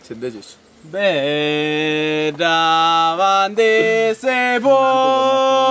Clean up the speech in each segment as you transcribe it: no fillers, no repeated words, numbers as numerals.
Si è deciso. Beh, davanti se può.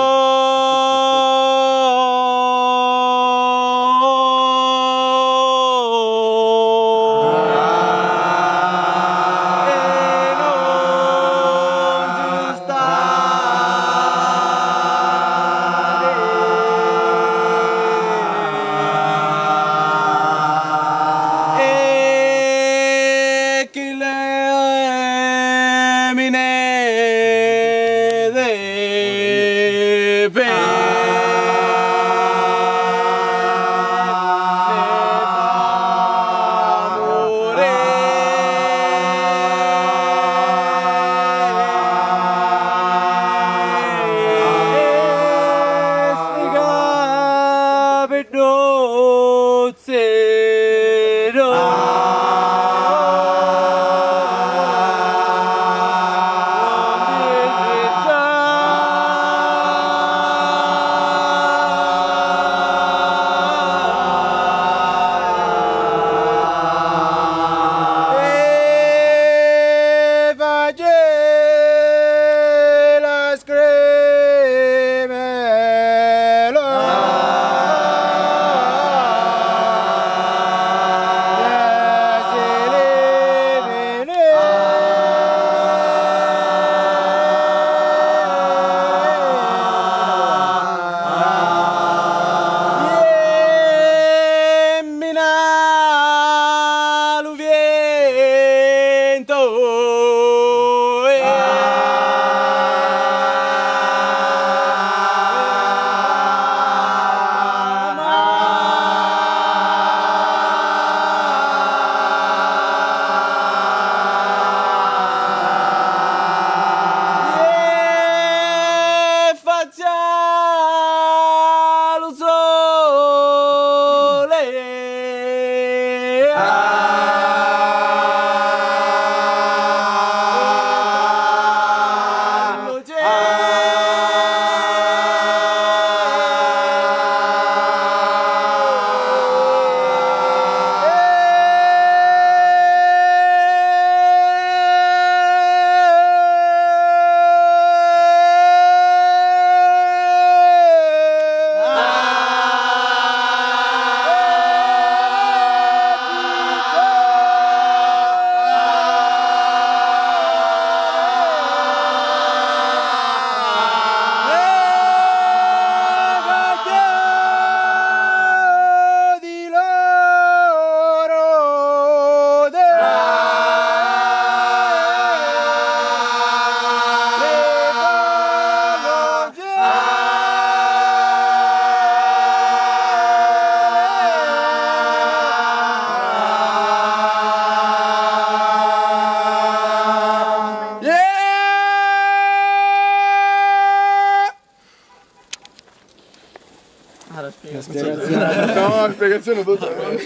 No, spiegazione totale.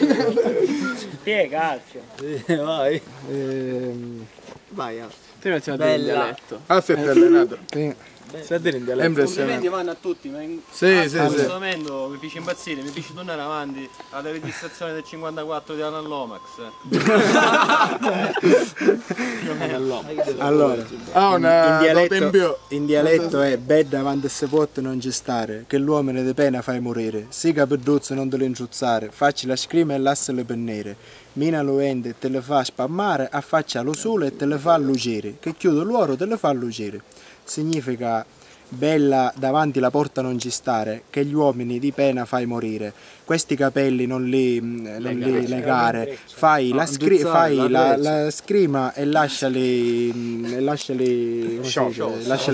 Spiega, Alfio. Vai. Vai, Alfio. Te non si va a dire in dialetto. Alfio è allenato. Si va a dire in È dialetto. impressionante. Vanno a tutti, ma in Sì. momento mi fece impazzire, mi fece tornare avanti alla registrazione del 54 di Alan Lomax. Allora, in dialetto è bed davanti se può non ci stare, che l'uomo di pena fai morire, siga per duzzo non te lo inciuzzare, facci la scrima e lassale per nere, mina lo ende e te le fa spammare, affaccia lo sole e te le fa lucere, che chiude l'uoro te le fa lucere. Significa bella davanti la porta non ci stare, che gli uomini di pena fai morire, questi capelli non li legare, fai la scrima e lasciali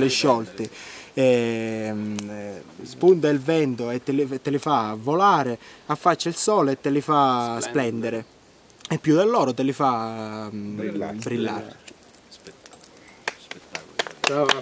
sciolti. Spunta il vento e te li fa volare, affaccia il sole e te li fa splendere, e più dell'oro te li fa brillare. Grazie.